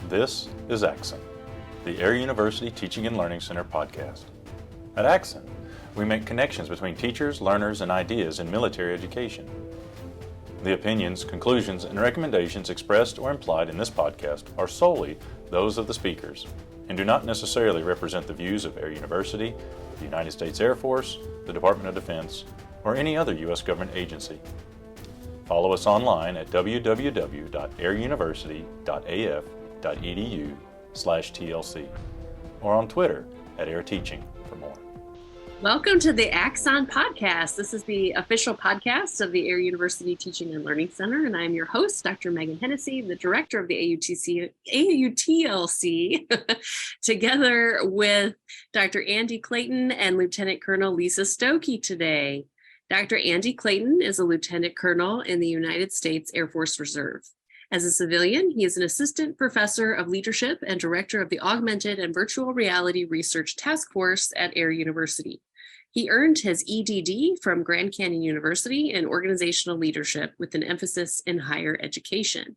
This is Axon, the Air University Teaching and Learning Center podcast. At Axon, we make connections between teachers, learners, and ideas in military education. The opinions, conclusions, and recommendations expressed or implied in this podcast are solely those of the speakers and do not necessarily represent the views of Air University, the United States Air Force, the Department of Defense, or any other U.S. government agency. Follow us online at www.airuniversity.af.edu/TLC or on Twitter at AirTeaching for more. Welcome to the Axon podcast. This is the official podcast of the Air University Teaching and Learning Center, and I'm your host, Dr. Megan Hennessy, the director of the AUTLC, together with Dr. Andy Clayton and Lt Col Lisa Stokey today. Dr. Andy Clayton is a lieutenant colonel in the United States Air Force Reserve. As a civilian, he is an assistant professor of leadership and director of the Augmented and Virtual Reality Research Task Force at Air University. He earned his EDD from Grand Canyon University in organizational leadership with an emphasis in higher education.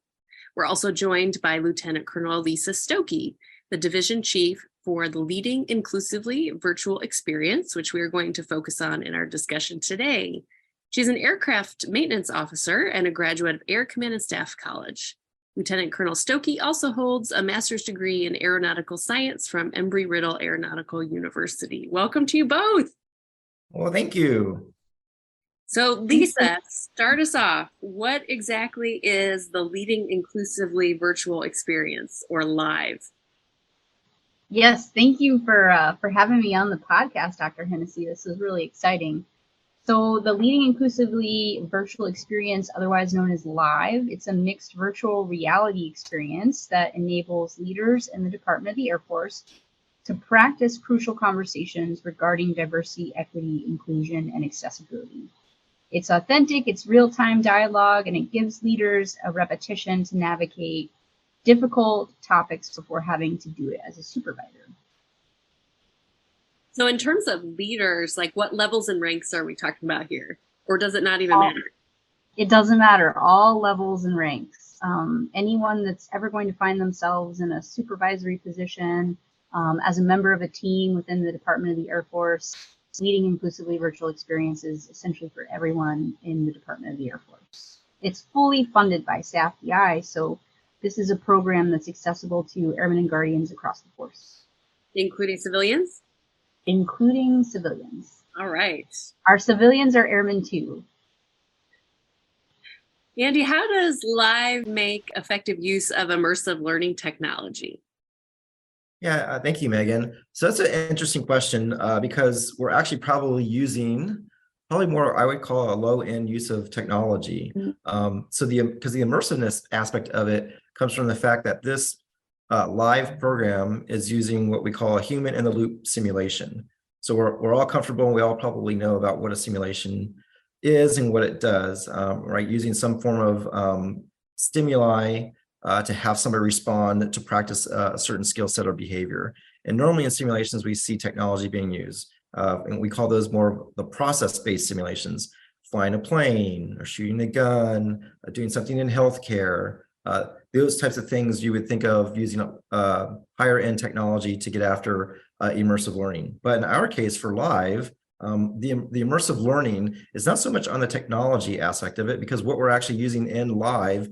We're also joined by Lt Col Lisa Stokey, the division chief for the Leading Inclusively Virtual Experience, which we are going to focus on in our discussion today. She's an aircraft maintenance officer and a graduate of Air Command and Staff College. Lt Col Stokey also holds a master's degree in aeronautical science from Embry-Riddle Aeronautical University. Welcome to you both. Well, thank you. So Lisa, start us off. What exactly is the Leading Inclusively Virtual Experience, or LIVE? Yes, thank you for having me on the podcast, Dr. Hennessy. This is really exciting. So the Leading Inclusively Virtual Experience, otherwise known as LIVE, it's a mixed virtual reality experience that enables leaders in the Department of the Air Force to practice crucial conversations regarding diversity, equity, inclusion, and accessibility. It's authentic, it's real-time dialogue, and it gives leaders a repetition to navigate difficult topics before having to do it as a supervisor. So in terms of leaders, like what levels and ranks are we talking about here? Or does it not even matter? It doesn't matter, all levels and ranks. Anyone that's ever going to find themselves in a supervisory position as a member of a team within the Department of the Air Force, Leading Inclusively Virtual Experience is essentially for everyone in the Department of the Air Force. It's fully funded by SAFDI, so this is a program that's accessible to airmen and guardians across the force. Including civilians? Including civilians. All right. Our civilians are airmen too. Andy, how does LIVE make effective use of immersive learning technology? Yeah, thank you, Megan. So that's an interesting question because we're actually probably using more, I would call a low-end use of technology. Because the immersiveness aspect of it comes from the fact that this live program is using what we call a human-in-the-loop simulation. So we're all comfortable, and we all probably know about what a simulation is and what it does, right? Using some form of stimuli to have somebody respond to practice a certain skill set or behavior. And normally in simulations, we see technology being used. And we call those more the process-based simulations, flying a plane or shooting a gun, doing something in healthcare. Those types of things you would think of using higher end technology to get after immersive learning. But in our case for LIVE, the immersive learning is not so much on the technology aspect of it, because what we're actually using in LIVE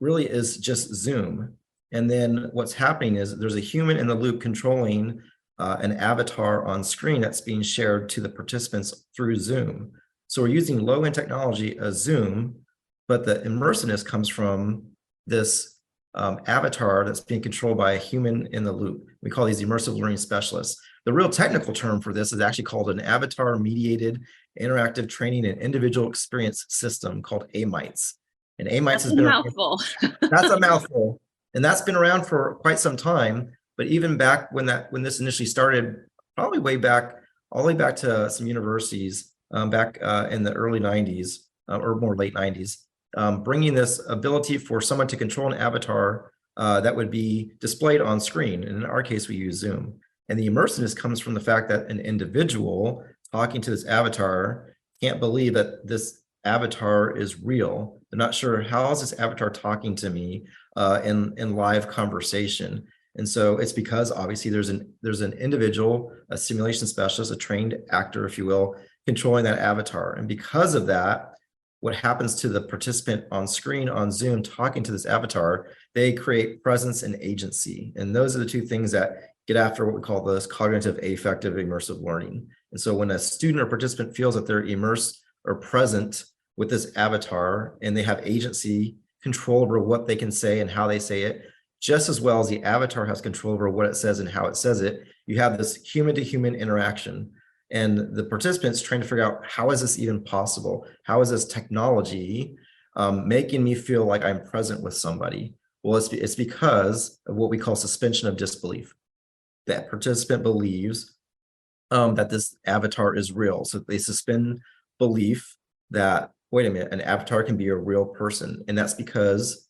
really is just Zoom. And then what's happening is there's a human in the loop controlling an avatar on screen that's being shared to the participants through Zoom. So we're using low-end technology as Zoom, but the immersiveness comes from this avatar that's being controlled by a human in the loop. We call these immersive learning specialists. The real technical term for this is actually called an avatar-mediated interactive training and individual experience system, called AMITES. And AMITES has been a mouthful. That's a mouthful, and that's been around for quite some time. But even back when this initially started, probably way back, all the way back to some universities back in the early 90s or more late 90s, bringing this ability for someone to control an avatar that would be displayed on screen. And in our case, we use Zoom. And the immersiveness comes from the fact that an individual talking to this avatar can't believe that this avatar is real. They're not sure, how is this avatar talking to me in live conversation? And so it's because obviously there's an individual, a simulation specialist, a trained actor, if you will, controlling that avatar. And because of that, what happens to the participant on screen on Zoom talking to this avatar, they create presence and agency. And those are the two things that get after what we call this cognitive affective immersive learning. And so when a student or participant feels that they're immersed or present with this avatar and they have agency, control over what they can say and how they say it, just as well as the avatar has control over what it says and how it says it, you have this human to human interaction. And the participants trying to figure out, how is this even possible? How is this technology making me feel like I'm present with somebody? Well, it's because of what we call suspension of disbelief. That participant believes that this avatar is real. So they suspend belief that, wait a minute, an avatar can be a real person. And that's because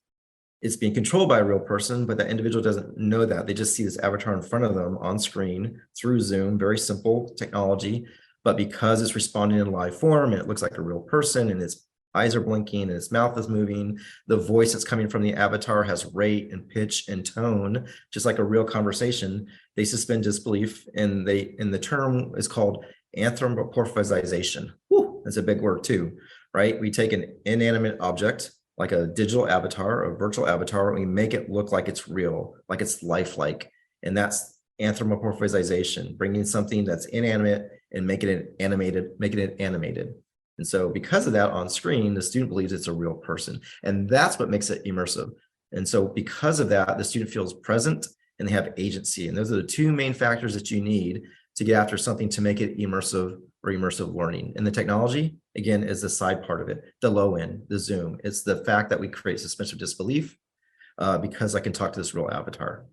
it's being controlled by a real person, but that individual doesn't know that. They just see this avatar in front of them on screen through Zoom, very simple technology. But because it's responding in live form and it looks like a real person and its eyes are blinking and its mouth is moving, the voice that's coming from the avatar has rate and pitch and tone, just like a real conversation, they suspend disbelief. And the term is called anthropomorphization. Whew, that's a big word too, right? We take an inanimate object, like a digital avatar, a virtual avatar, and we make it look like it's real, like it's lifelike. And that's anthropomorphization, bringing something that's inanimate and making it animated. And so because of that on screen, the student believes it's a real person. And that's what makes it immersive. And so because of that, the student feels present and they have agency. And those are the two main factors that you need to get after something to make it immersive or immersive learning. And the technology, again, is the side part of it, the low end, the Zoom. It's the fact that we create suspension of disbelief because I can talk to this real avatar.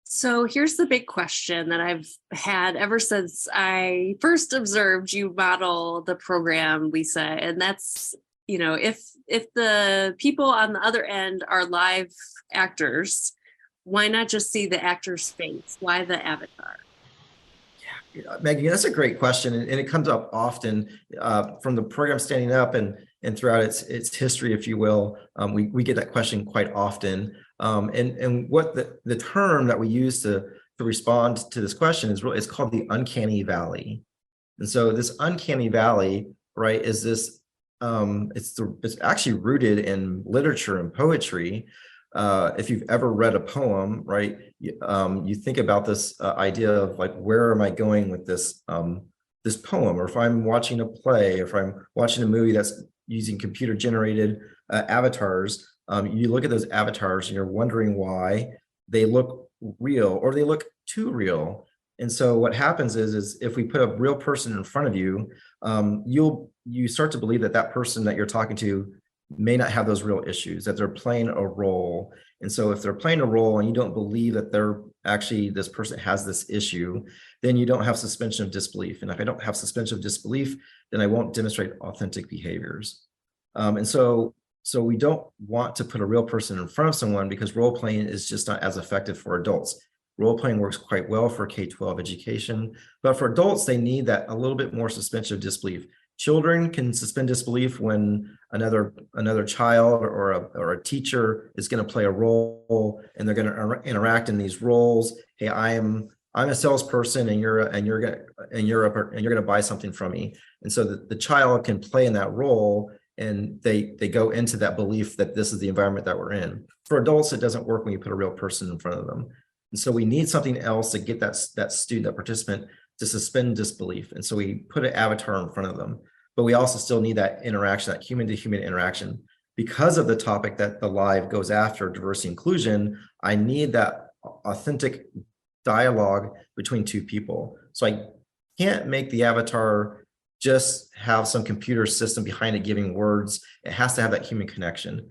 So here's the big question that I've had ever since I first observed you model the program, Lisa, and that's, if the people on the other end are live actors, why not just see the actor's face? Why the avatar? Maggie, that's a great question, and it comes up often from the program standing up and throughout its history, if you will. We get that question quite often, and what the term that we use to respond to this question is really, it's called the uncanny valley. And so this uncanny valley, right, is this it's actually rooted in literature and poetry. If you've ever read a poem, right, you think about this idea of like, where am I going with this this poem? Or if I'm watching a play, if I'm watching a movie that's using computer generated avatars, you look at those avatars and you're wondering why they look real or they look too real. And so what happens is if we put a real person in front of you, you start to believe that that person that you're talking to may not have those real issues, that they're playing a role. And so if they're playing a role and you don't believe that they're actually, this person has this issue, then you don't have suspension of disbelief. And if I don't have suspension of disbelief, then I won't demonstrate authentic behaviors. And so we don't want to put a real person in front of someone because role playing is just not as effective for adults. Role playing works quite well for K-12 education, but for adults, they need that a little bit more suspension of disbelief. Children can suspend disbelief when another child or a teacher is going to play a role and they're going to interact in these roles. Hey, I'm a salesperson and you're going to buy something from me. And so the child can play in that role and they go into that belief that this is the environment that we're in. For adults, it doesn't work when you put a real person in front of them. And so we need something else to get that student, that participant, to suspend disbelief. And so we put an avatar in front of them, but we also still need that interaction, that human to human interaction. Because of the topic that the live goes after, diversity inclusion, I need that authentic dialogue between two people. So I can't make the avatar just have some computer system behind it giving words. It has to have that human connection.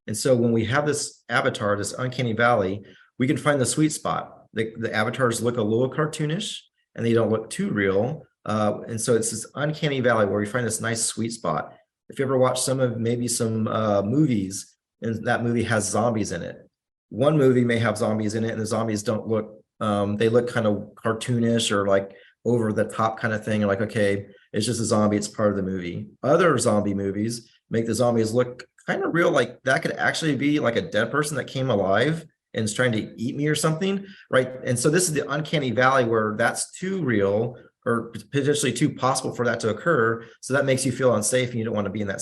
And so when we have this avatar, this uncanny valley, we can find the sweet spot. The avatars look a little cartoonish and they don't look too real. And so it's this uncanny valley where we find this nice sweet spot. If you ever watch some movies and that movie has zombies in it, one movie may have zombies in it and the zombies don't look, they look kind of cartoonish or like over the top kind of thing. You're like, okay, it's just a zombie, it's part of the movie. Other zombie movies make the zombies look kind of real, like that could actually be like a dead person that came alive and is trying to eat me or something, right? And so this is the uncanny valley where that's too real or potentially too possible for that to occur. So that makes you feel unsafe and you don't want to be in that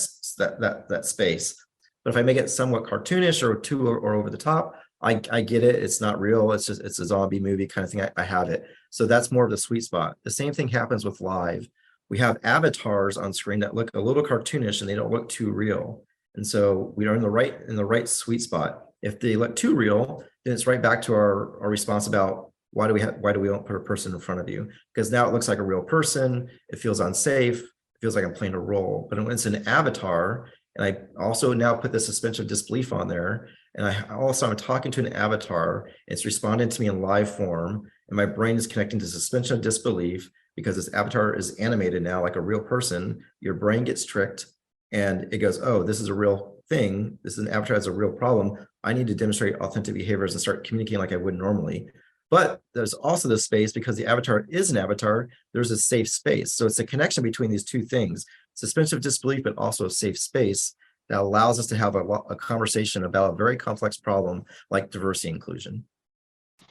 space. But if I make it somewhat cartoonish or too or over the top, I get it. It's not real. It's a zombie movie kind of thing. I have it. So that's more of the sweet spot. The same thing happens with live. We have avatars on screen that look a little cartoonish and they don't look too real. And so we are in the right sweet spot. If they look too real, then it's right back to our response about why do we don't put a person in front of you? Because now it looks like a real person. It feels unsafe. It feels like I'm playing a role. But when it's an avatar, and I also now put the suspension of disbelief on there, and I'm talking to an avatar. It's responding to me in live form, and my brain is connecting to suspension of disbelief because this avatar is animated now like a real person. Your brain gets tricked, and it goes, "Oh, this is a real thing. This is an avatar that's a real problem. I need to demonstrate authentic behaviors and start communicating like I would normally." But there's also this space because the avatar is an avatar. There's a safe space. So it's a connection between these two things: suspension of disbelief, but also a safe space that allows us to have a conversation about a very complex problem like diversity inclusion.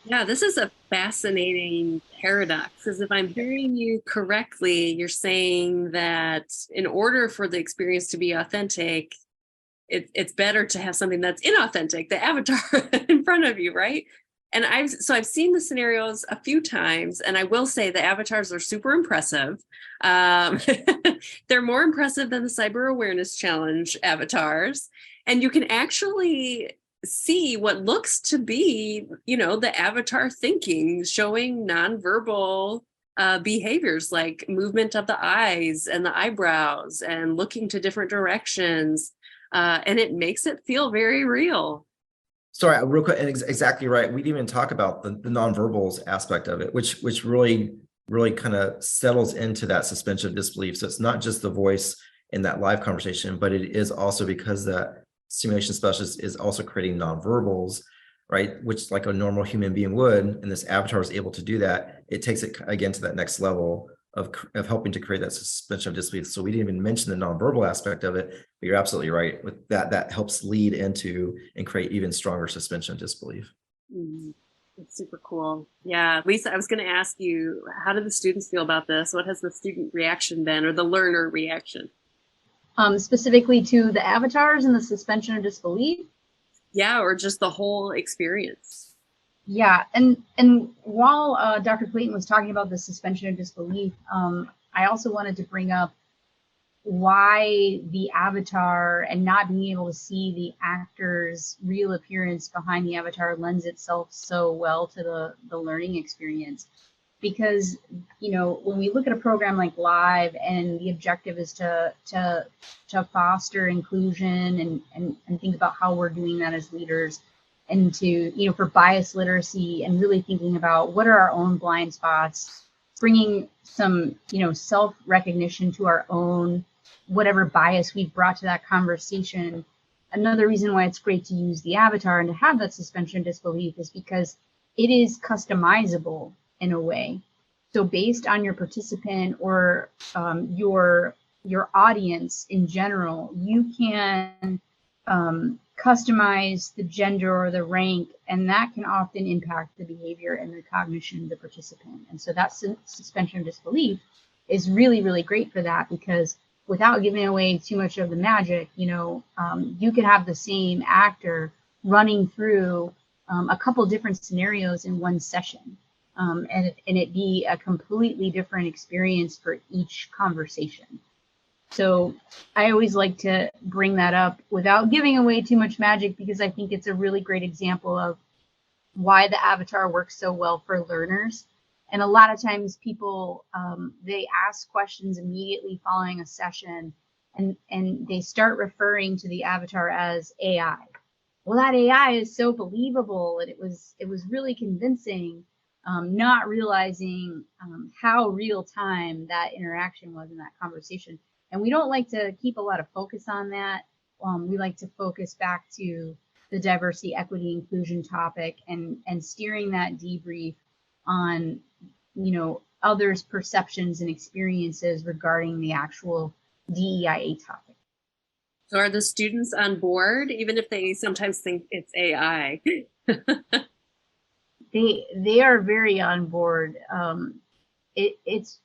Yeah, this is a fascinating paradox, because if I'm hearing you correctly, you're saying that in order for the experience to be authentic, it's better to have something that's inauthentic, the avatar in front of you, right? And I've seen the scenarios a few times, and I will say the avatars are super impressive. They're more impressive than the Cyber Awareness Challenge avatars. And you can actually see what looks to be, the avatar thinking, showing nonverbal behaviors like movement of the eyes and the eyebrows and looking to different directions. And it makes it feel very real. Sorry, real quick, and exactly right. We didn't even talk about the nonverbals aspect of it, which really kind of settles into that suspension of disbelief. So it's not just the voice in that live conversation, but it is also because that simulation specialist is also creating nonverbals, right? Which like a normal human being would, and this avatar is able to do that. It takes it again to that next level of helping to create that suspension of disbelief. So we didn't even mention the nonverbal aspect of it, but you're absolutely right. With that helps lead into and create even stronger suspension of disbelief. It's super cool. Yeah, Lisa, I was going to ask you, how do the students feel about this? What has the student reaction been, or the learner reaction? Specifically to the avatars and the suspension of disbelief? Yeah, or just the whole experience. Yeah, and while Dr. Clayton was talking about the suspension of disbelief, I also wanted to bring up why the avatar and not being able to see the actor's real appearance behind the avatar lends itself so well to the learning experience. Because, when we look at a program like Live and the objective is to foster inclusion and think about how we're doing that as leaders, and to, for bias literacy and really thinking about what are our own blind spots, bringing some, self-recognition to our own, whatever bias we've brought to that conversation. Another reason why it's great to use the avatar and to have that suspension of disbelief is because it is customizable in a way. So based on your participant or your audience in general, you can customize the gender or the rank, and that can often impact the behavior and the cognition of the participant. And so that suspension of disbelief is really, really great for that, because without giving away too much of the magic, you could have the same actor running through a couple different scenarios in one session. And it be a completely different experience for each conversation. So I always like to bring that up without giving away too much magic, because I think it's a really great example of why the avatar works so well for learners. And a lot of times people, they ask questions immediately following a session, and they start referring to the avatar as AI. Well, that AI is so believable, and it was really convincing. Not realizing how real time that interaction was in that conversation. And we don't like to keep a lot of focus on that. We like to focus back to the diversity, equity, inclusion topic and steering that debrief on, others' perceptions and experiences regarding the actual DEIA topic. So are the students on board, even if they sometimes think it's AI? They are very on board. It's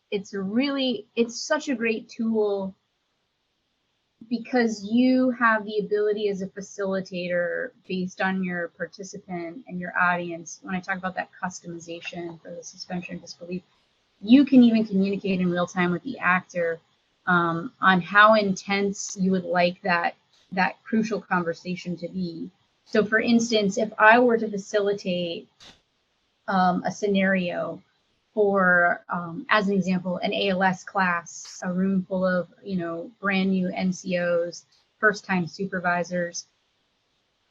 such a great tool because you have the ability as a facilitator based on your participant and your audience. When I talk about that customization for the suspension of disbelief, you can even communicate in real time with the actor on how intense you would like that crucial conversation to be. So for instance, if I were to facilitate a scenario for, as an example, an ALS class, a room full of, brand new NCOs, first-time supervisors,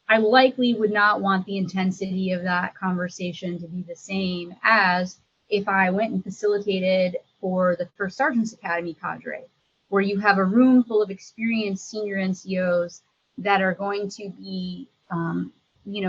I likely would not want the intensity of that conversation to be the same as if I went and facilitated for the First Sergeants Academy cadre, where you have a room full of experienced senior NCOs that are going to be,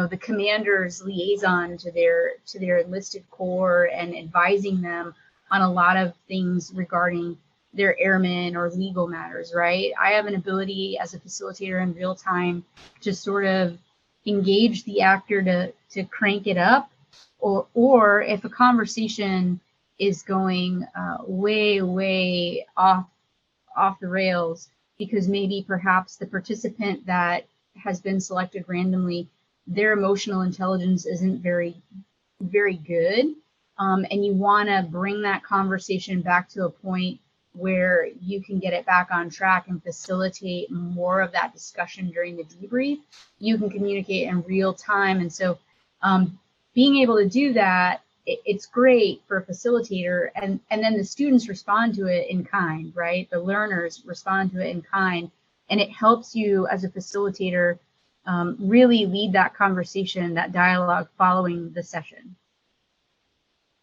the commander's liaison to their enlisted corps and advising them on a lot of things regarding their airmen or legal matters, right? I have an ability as a facilitator in real time to sort of engage the actor to crank it up, or if a conversation is going way off the rails because maybe perhaps the participant that has been selected randomly, their emotional intelligence isn't very good, and you want to bring that conversation back to a point where you can get it back on track and facilitate more of that discussion during the debrief. You can communicate in real time, and so being able to do that, it's great for a facilitator, and then the students respond to it in kind, right? The learners respond to it in kind, and it helps you as a facilitator really lead that conversation, that dialogue following the session.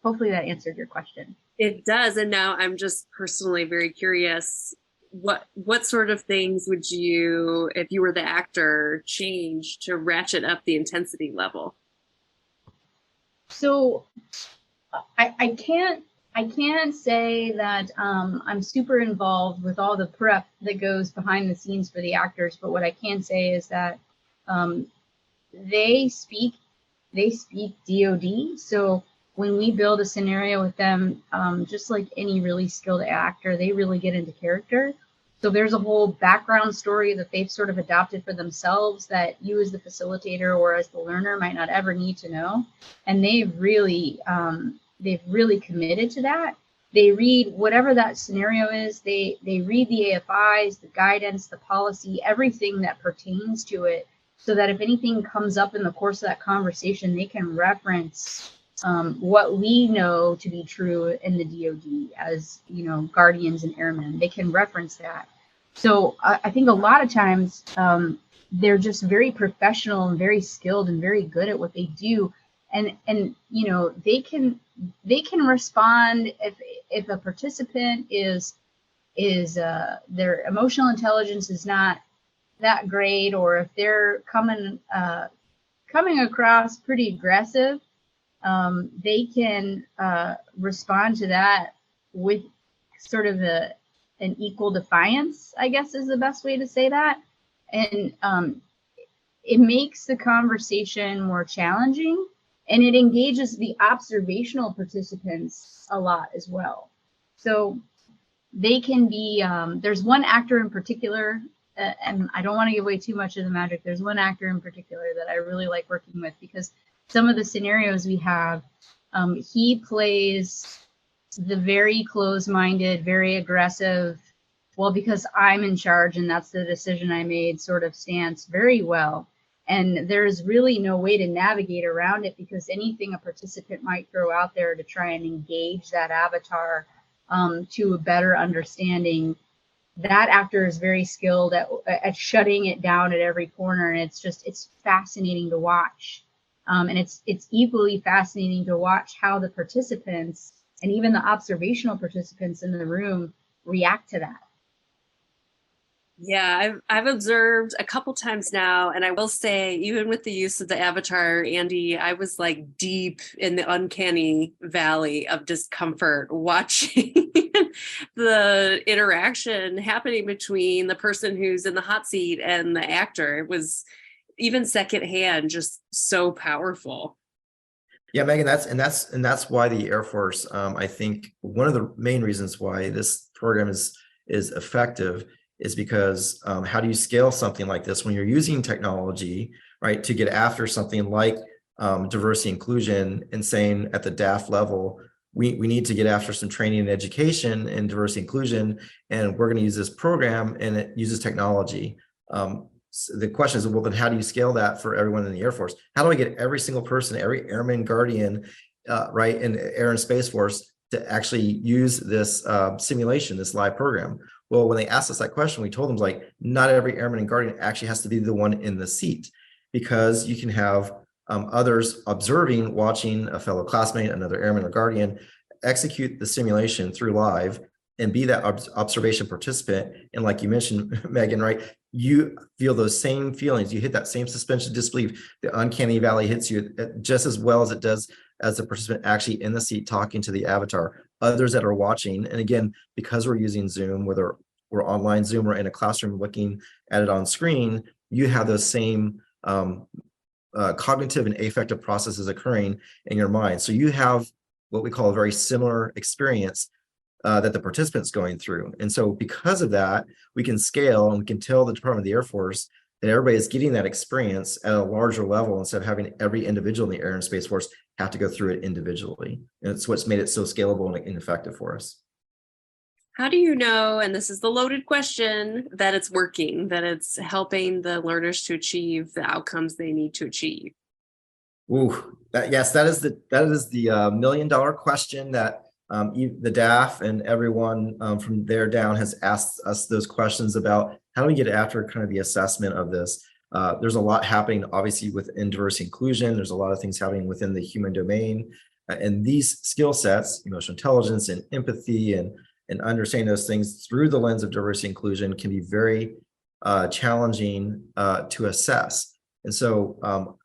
Hopefully that answered your question. It does. And now I'm just personally very curious, what sort of things would you, if you were the actor, change to ratchet up the intensity level? So I can't say that I'm super involved with all the prep that goes behind the scenes for the actors, but what I can say is that they speak DoD. So when we build a scenario with them, just like any really skilled actor, they really get into character. So there's a whole background story that they've sort of adopted for themselves that you as the facilitator or as the learner might not ever need to know. And they've really committed to that. They read whatever that scenario is. They read the AFIs, the guidance, the policy, everything that pertains to it, so that if anything comes up in the course of that conversation, they can reference what we know to be true in the DoD as, guardians and airmen. They can reference that. So I think a lot of times they're just very professional and very skilled and very good at what they do. And they can respond if a participant is their emotional intelligence is not that great, or if they're coming across pretty aggressive, they can respond to that with sort of an equal defiance, I guess is the best way to say that. And it makes the conversation more challenging, and it engages the observational participants a lot as well. So they can be, there's one actor in particular, and I don't want to give away too much of the magic. There's one actor in particular that I really like working with, because some of the scenarios we have, he plays the very close-minded, very aggressive, well, because I'm in charge and that's the decision I made sort of stance very well. And there's really no way to navigate around it, because anything a participant might throw out there to try and engage that avatar to a better understanding, that actor is very skilled at shutting it down at every corner. And it's fascinating to watch. And it's equally fascinating to watch how the participants and even the observational participants in the room react to that. Yeah, I've observed a couple times now, and I will say, even with the use of the avatar, Andy, I was deep in the uncanny valley of discomfort watching the interaction happening between the person who's in the hot seat and the actor. It was even secondhand, just so powerful. Yeah, Megan, that's why the Air Force, I think one of the main reasons why this program is effective is because how do you scale something like this when you're using technology, right, to get after something like diversity inclusion, and saying at the DAF level, we need to get after some training and education in diversity inclusion, and we're going to use this program, and it uses technology. So the question is, well, then how do you scale that for everyone in the Air Force? How do I get every single person, every airman guardian, right, in Air and Space Force to actually use this simulation, this live program? Well, when they asked us that question, we told them, like, not every airman and guardian actually has to be the one in the seat, because you can have others observing, watching a fellow classmate, another airman or guardian, execute the simulation through live and be that observation participant. And like you mentioned, Megan, right, you feel those same feelings. You hit that same suspension of disbelief. The uncanny valley hits you just as well as it does as the participant actually in the seat talking to the avatar. Others that are watching, and again, because we're using Zoom, whether we're online Zoom or in a classroom looking at it on screen, you have those same cognitive and affective processes occurring in your mind. So you have what we call a very similar experience that the participant's going through. And so because of that, we can scale, and we can tell the Department of the Air Force that everybody is getting that experience at a larger level, instead of having every individual in the Air and Space Force have to go through it individually. And it's what's made it so scalable and effective for us. How do you know, and this is the loaded question, that it's working, that it's helping the learners to achieve the outcomes they need to achieve? Ooh, yes, that is the $1 million question that the DAF and everyone from there down has asked us those questions about. How do we get after kind of the assessment of this? There's a lot happening, obviously, within diversity inclusion. There's a lot of things happening within the human domain, and these skill sets, emotional intelligence and empathy, and understanding those things through the lens of diversity inclusion can be very challenging to assess. And so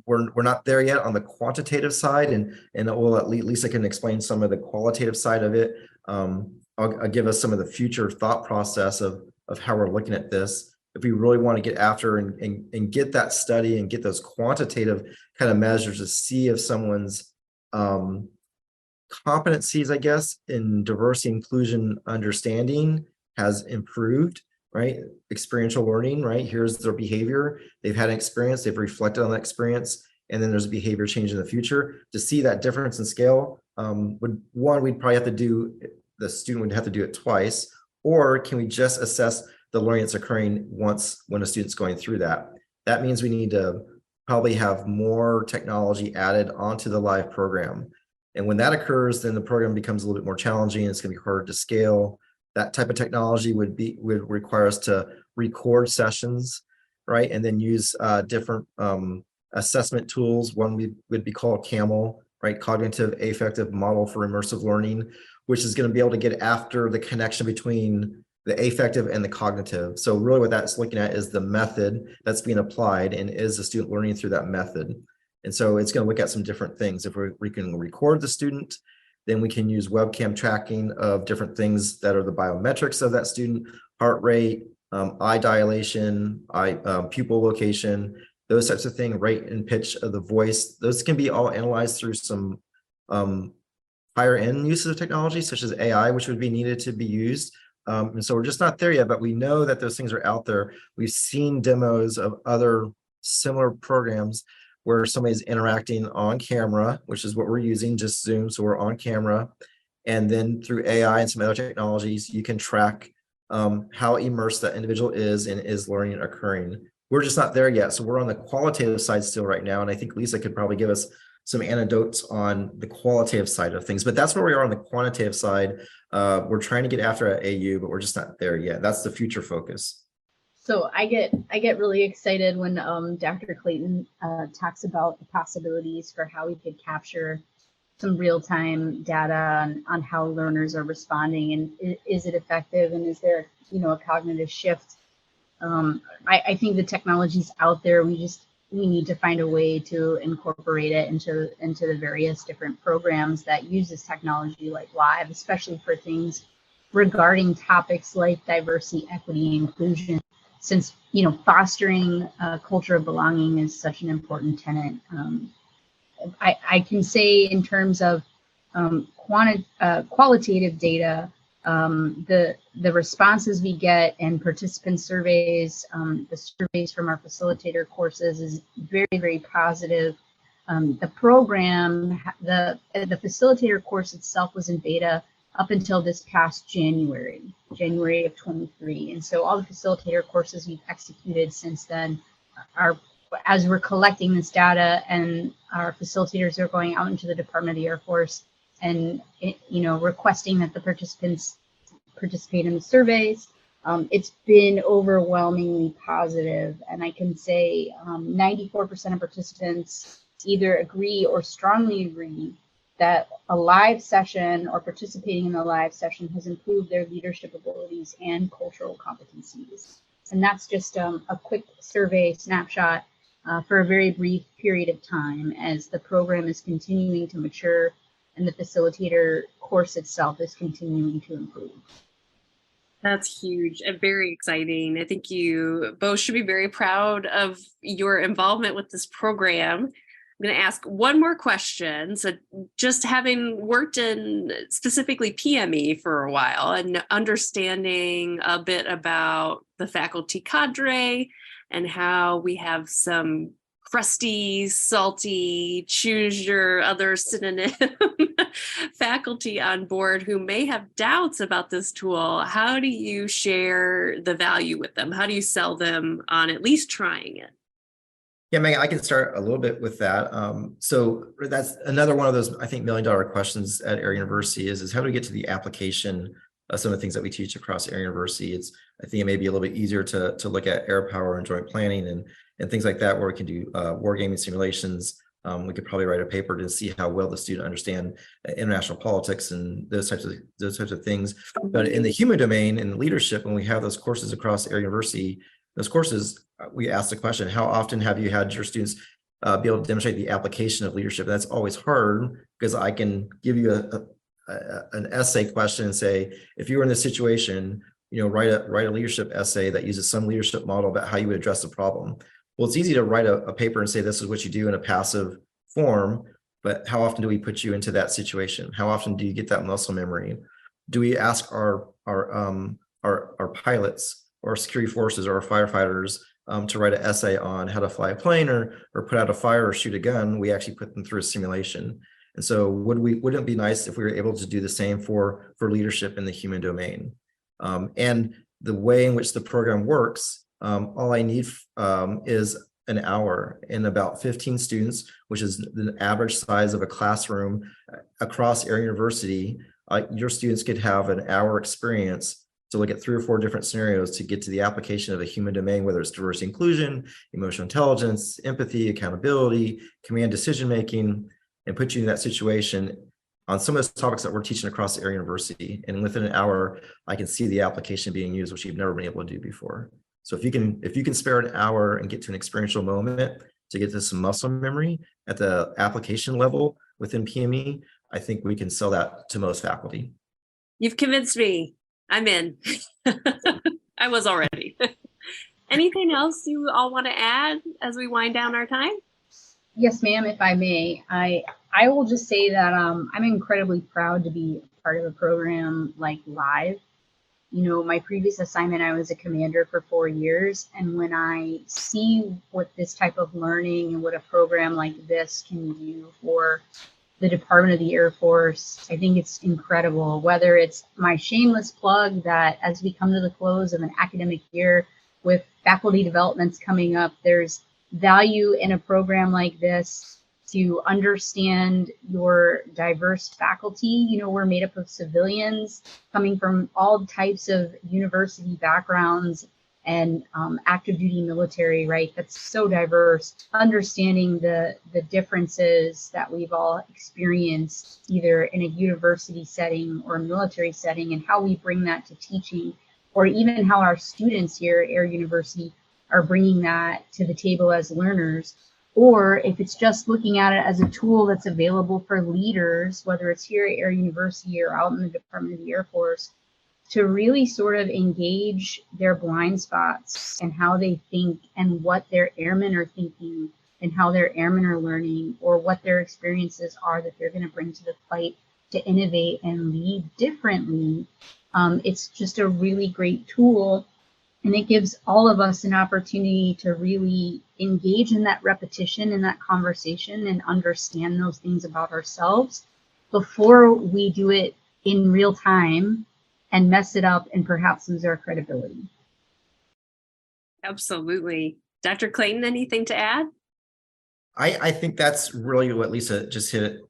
we're not there yet on the quantitative side, and we'll let Lisa can explain some of the qualitative side of it. I'll give us some of the future thought process of how we're looking at this. If we really want to get after and get that study and get those quantitative kind of measures to see if someone's competencies, I guess, in diversity inclusion understanding has improved, right? Experiential learning, right? Here's their behavior. They've had an experience, they've reflected on that experience, and then there's a behavior change in the future. To see that difference in scale, we'd probably have to do, the student would have to do it twice, or can we just assess the learning that's occurring once when a student's going through that? That means we need to probably have more technology added onto the live program. And when that occurs, then the program becomes a little bit more challenging. It's going to be harder to scale. That type of technology would require us to record sessions, right? And then use different assessment tools. One would be called CAML, right? Cognitive Affective Model for Immersive Learning, which is going to be able to get after the connection between the affective and the cognitive. So really what that's looking at is the method that's being applied, and is the student learning through that method. And so it's going to look at some different things. If we can record the student, then we can use webcam tracking of different things that are the biometrics of that student, heart rate, eye dilation, pupil location, those types of things, rate and pitch of the voice. Those can be all analyzed through some higher end uses of technology, such as AI, which would be needed to be used. And so we're just not there yet, but we know that those things are out there. We've seen demos of other similar programs where somebody's interacting on camera, which is what we're using, just Zoom. So we're on camera. And then through AI and some other technologies, you can track how immersed that individual is and is learning occurring. We're just not there yet. So we're on the qualitative side still right now. And I think Lisa could probably give us some anecdotes on the qualitative side of things, but that's where we are on the quantitative side. We're trying to get after at AU, but we're just not there yet. That's the future focus. So I get really excited when Dr. Clayton talks about the possibilities for how we could capture some real-time data on how learners are responding, and is it effective, and is there a cognitive shift. I think the technology's out there. We need to find a way to incorporate it into the various different programs that use this technology, like live, especially for things regarding topics like diversity, equity, inclusion, since, fostering a culture of belonging is such an important tenet. I can say in terms of qualitative data, the responses we get and participant surveys, the surveys from our facilitator courses is very, very positive. The program, the facilitator course itself was in beta up until this past January of 23. And so all the facilitator courses we've executed since then are, as we're collecting this data and our facilitators are going out into the Department of the Air Force and, requesting that the participants participate in the surveys, it's been overwhelmingly positive. And I can say 94% of participants either agree or strongly agree that a live session or participating in a live session has improved their leadership abilities and cultural competencies. And that's just a quick survey snapshot for a very brief period of time as the program is continuing to mature and the facilitator course itself is continuing to improve. That's huge and very exciting. I think you both should be very proud of your involvement with this program. I'm going to ask one more question. So just having worked in specifically PME for a while and understanding a bit about the faculty cadre and how we have some crusty, salty, choose your other synonym faculty on board who may have doubts about this tool, how do you share the value with them? How do you sell them on at least trying it? Yeah, Megan, I can start a little bit with that. So that's another one of those, I think, $1 million questions at Air University is how do we get to the application of some of the things that we teach across Air University? I think it may be a little bit easier to look at air power and joint planning and things like that, where we can do wargaming simulations. We could probably write a paper to see how well the student understand international politics and those types of things. But in the human domain and leadership, when we have those courses across Air University, those courses, we ask the question, how often have you had your students be able to demonstrate the application of leadership? That's always hard because I can give you an essay question and say, if you were in this situation, write a leadership essay that uses some leadership model about how you would address the problem. Well, it's easy to write a paper and say, this is what you do in a passive form, but how often do we put you into that situation? How often do you get that muscle memory? Do we ask our pilots or security forces or our firefighters to write an essay on how to fly a plane or put out a fire or shoot a gun? We actually put them through a simulation. And so wouldn't it be nice if we were able to do the same for leadership in the human domain? And the way in which the program works, all I need is an hour and about 15 students, which is the average size of a classroom across Air University. Your students could have an hour experience to look at 3 or 4 different scenarios to get to the application of a human domain, whether it's diversity inclusion, emotional intelligence, empathy, accountability, command decision-making, and put you in that situation on some of those topics that we're teaching across Air University. And within an hour, I can see the application being used, which you've never been able to do before. So if you can spare an hour and get to an experiential moment to get to some muscle memory at the application level within PME, I think we can sell that to most faculty. You've convinced me. I'm in. I was already. Anything else you all want to add as we wind down our time? Yes, ma'am, if I may. I will just say that I'm incredibly proud to be part of a program like Live. My previous assignment, I was a commander for 4 years. And when I see what this type of learning and what a program like this can do for the Department of the Air Force, I think it's incredible. Whether it's my shameless plug that as we come to the close of an academic year with faculty developments coming up, there's value in a program like this to understand your diverse faculty. We're made up of civilians coming from all types of university backgrounds and active duty military, right? That's so diverse. Understanding the differences that we've all experienced either in a university setting or a military setting, and how we bring that to teaching, or even how our students here at Air University are bringing that to the table as learners. Or if it's just looking at it as a tool that's available for leaders, whether it's here at Air University or out in the Department of the Air Force, to really sort of engage their blind spots and how they think and what their airmen are thinking and how their airmen are learning, or what their experiences are that they're going to bring to the fight to innovate and lead differently. It's just a really great tool, and it gives all of us an opportunity to really engage in that repetition, in that conversation, and understand those things about ourselves before we do it in real time and mess it up and perhaps lose our credibility. Absolutely. Dr. Clayton, anything to add? I think that's really what Lisa just hit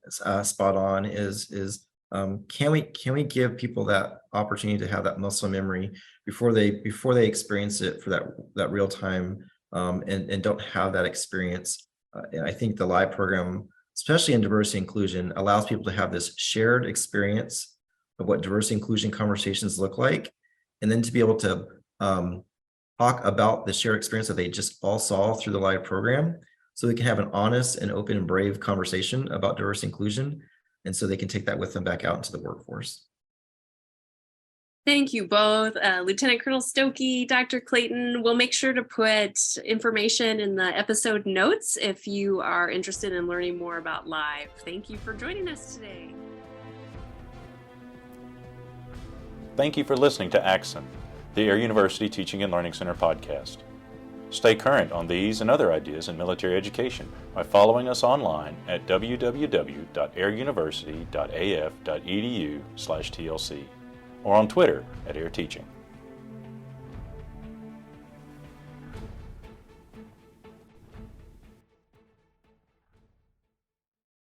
spot on is can we give people that opportunity to have that muscle memory before they experience it for that real time, and don't have that experience. And I think the live program, especially in diversity inclusion, allows people to have this shared experience of what diversity inclusion conversations look like, and then to be able to talk about the shared experience that they just all saw through the live program, so we can have an honest and open and brave conversation about diversity inclusion, and so they can take that with them back out into the workforce. Thank you both, Lieutenant Colonel Stokey, Dr. Clayton. We'll make sure to put information in the episode notes if you are interested in learning more about live. Thank you for joining us today. Thank you for listening to Axon, the Air University Teaching and Learning Center podcast. Stay current on these and other ideas in military education by following us online at www.airuniversity.af.edu/TLC or on Twitter at Air Teaching.